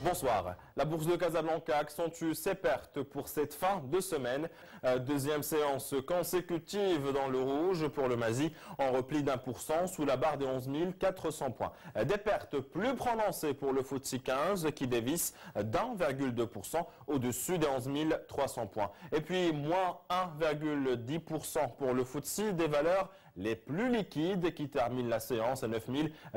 Bonsoir. La bourse de Casablanca accentue ses pertes pour cette fin de semaine. Deuxième séance consécutive dans le rouge pour le Mazi, en repli d'1% sous la barre des 11 400 points. Des pertes plus prononcées pour le FTSE 15 qui dévisse d'1,2% au-dessus des 11 300 points. Et puis moins 1,10% pour le FTSE, des valeurs les plus liquides qui terminent la séance à 9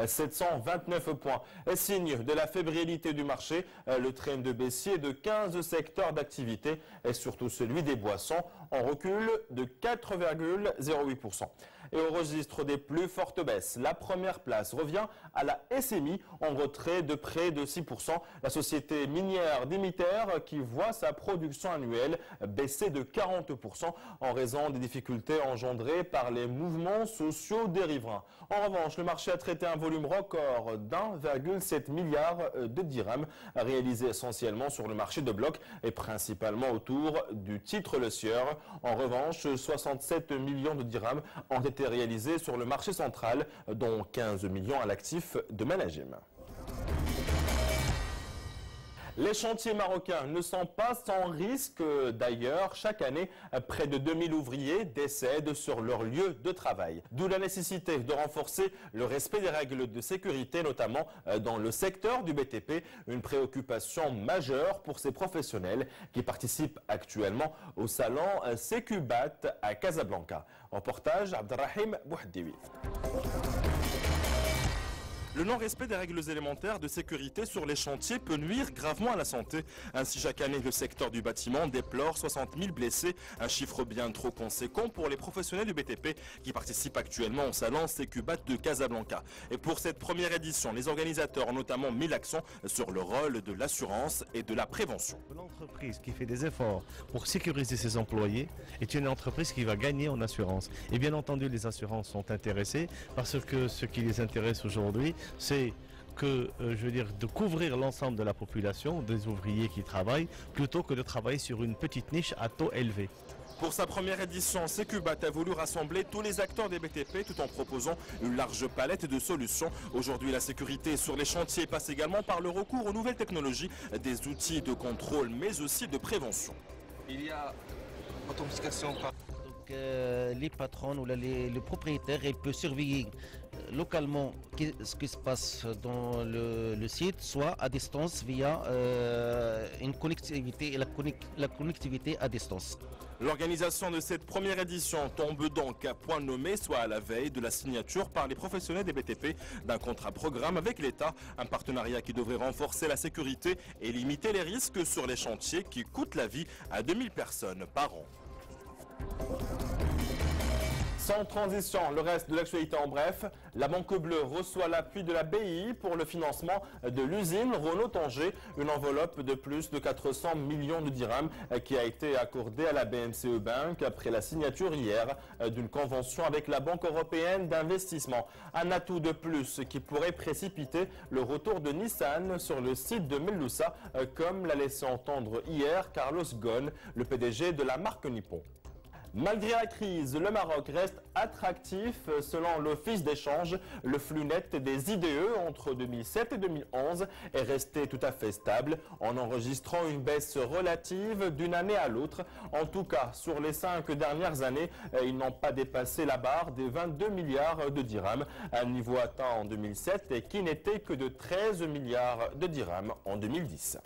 729 points. Signe de la fébrilité du marché, le train de baissier de 15 secteurs d'activité et surtout celui des boissons en recul de 4,08%. Et au registre des plus fortes baisses, la première place revient à la SMI en retrait de près de 6%. La société minière Dimiter qui voit sa production annuelle baisser de 40% en raison des difficultés engendrées par les mouvements sociaux des riverains. En revanche, le marché a traité un volume record d'1,7 milliard de dirhams réalisé essentiellement sur le marché de bloc et principalement autour du titre Le Sieur. En revanche, 67 millions de dirhams ont été réalisés sur le marché central, dont 15 millions à l'actif de Managem. Les chantiers marocains ne sont pas sans risque. D'ailleurs, chaque année, près de 2000 ouvriers décèdent sur leur lieu de travail. D'où la nécessité de renforcer le respect des règles de sécurité, notamment dans le secteur du BTP, une préoccupation majeure pour ces professionnels qui participent actuellement au salon Sécubat à Casablanca. Reportage Abdelrahim Bouhdiwi. Le non-respect des règles élémentaires de sécurité sur les chantiers peut nuire gravement à la santé. Ainsi, chaque année, le secteur du bâtiment déplore 60 000 blessés, un chiffre bien trop conséquent pour les professionnels du BTP qui participent actuellement au salon Sécubat de Casablanca. Et pour cette première édition, les organisateurs ont notamment mis l'accent sur le rôle de l'assurance et de la prévention. L'entreprise qui fait des efforts pour sécuriser ses employés est une entreprise qui va gagner en assurance. Et bien entendu, les assurances sont intéressées parce que ce qui les intéresse aujourd'hui, c'est que, de couvrir l'ensemble de la population, des ouvriers qui travaillent, plutôt que de travailler sur une petite niche à taux élevé. Pour sa première édition, Sécubat a voulu rassembler tous les acteurs des BTP tout en proposant une large palette de solutions. Aujourd'hui, la sécurité sur les chantiers passe également par le recours aux nouvelles technologies, des outils de contrôle mais aussi de prévention. Il y a authentification par... les patrons ou les propriétaires peuvent surveiller localement ce qui se passe dans le site, soit à distance via une connectivité et la connectivité à distance. L'organisation de cette première édition tombe donc à point nommé, soit à la veille de la signature par les professionnels des BTP d'un contrat programme avec l'État, un partenariat qui devrait renforcer la sécurité et limiter les risques sur les chantiers qui coûtent la vie à 2000 personnes par an. Sans transition, le reste de l'actualité en bref, la Banque Bleue reçoit l'appui de la BI pour le financement de l'usine Renault-Tanger, une enveloppe de plus de 400 millions de dirhams qui a été accordée à la BMCE Bank après la signature hier d'une convention avec la Banque Européenne d'Investissement. Un atout de plus qui pourrait précipiter le retour de Nissan sur le site de Meloussa, comme l'a laissé entendre hier Carlos Ghosn, le PDG de la marque Nippon. Malgré la crise, le Maroc reste attractif. Selon l'Office d'échange, le flux net des IDE entre 2007 et 2011 est resté tout à fait stable en enregistrant une baisse relative d'une année à l'autre. En tout cas, sur les 5 dernières années, ils n'ont pas dépassé la barre des 22 milliards de dirhams, un niveau atteint en 2007 et qui n'était que de 13 milliards de dirhams en 2010.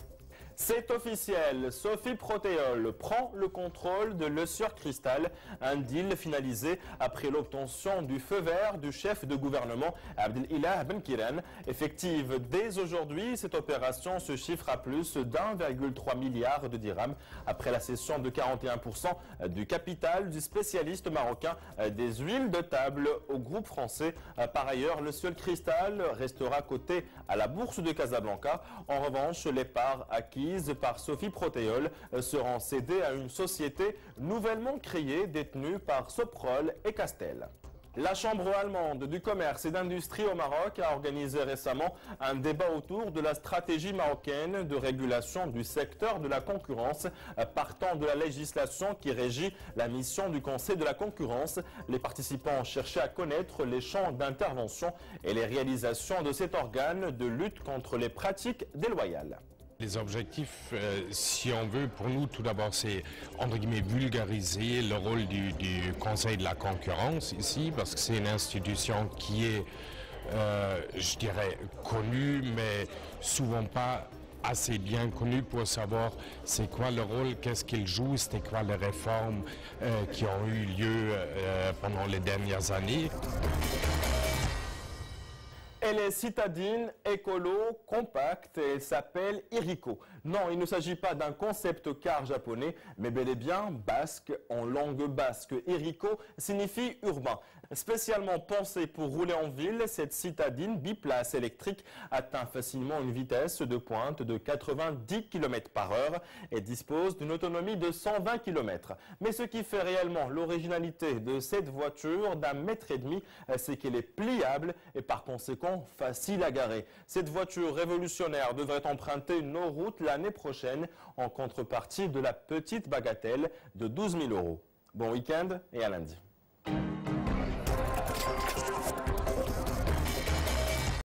C'est officiel, Sophie Protéol prend le contrôle de Le Sieur Cristal, un deal finalisé après l'obtention du feu vert du chef de gouvernement Abdelilah Benkiran. Effective dès aujourd'hui, cette opération se chiffre à plus d'1,3 milliard de dirhams après la cession de 41% du capital du spécialiste marocain des huiles de table au groupe français. Par ailleurs, Le Sieur Cristal restera coté à la bourse de Casablanca. En revanche, les parts acquises par Sophie Protéol seront cédées à une société nouvellement créée détenue par Soprol et Castel. La Chambre allemande du commerce et d'industrie au Maroc a organisé récemment un débat autour de la stratégie marocaine de régulation du secteur de la concurrence. Partant de la législation qui régit la mission du Conseil de la concurrence, les participants ont cherché à connaître les champs d'intervention et les réalisations de cet organe de lutte contre les pratiques déloyales. Les objectifs, si on veut, pour nous, tout d'abord, c'est, entre guillemets, vulgariser le rôle du Conseil de la concurrence ici, parce que c'est une institution qui est, je dirais, connue, mais souvent pas assez bien connue pour savoir c'est quoi le rôle, qu'est-ce qu'il joue, c'était quoi les réformes qui ont eu lieu pendant les dernières années. Elle est citadine, écolo, compacte et elle s'appelle Iriko. Non, il ne s'agit pas d'un concept car japonais, mais bel et bien basque en langue basque. Iriko signifie urbain. Spécialement pensée pour rouler en ville, cette citadine biplace électrique atteint facilement une vitesse de pointe de 90 km/h et dispose d'une autonomie de 120 km. Mais ce qui fait réellement l'originalité de cette voiture d'1,5 mètre, c'est qu'elle est pliable et par conséquent facile à garer. Cette voiture révolutionnaire devrait emprunter nos routes l'année prochaine en contrepartie de la petite bagatelle de 12 000 €. Bon week-end et à lundi.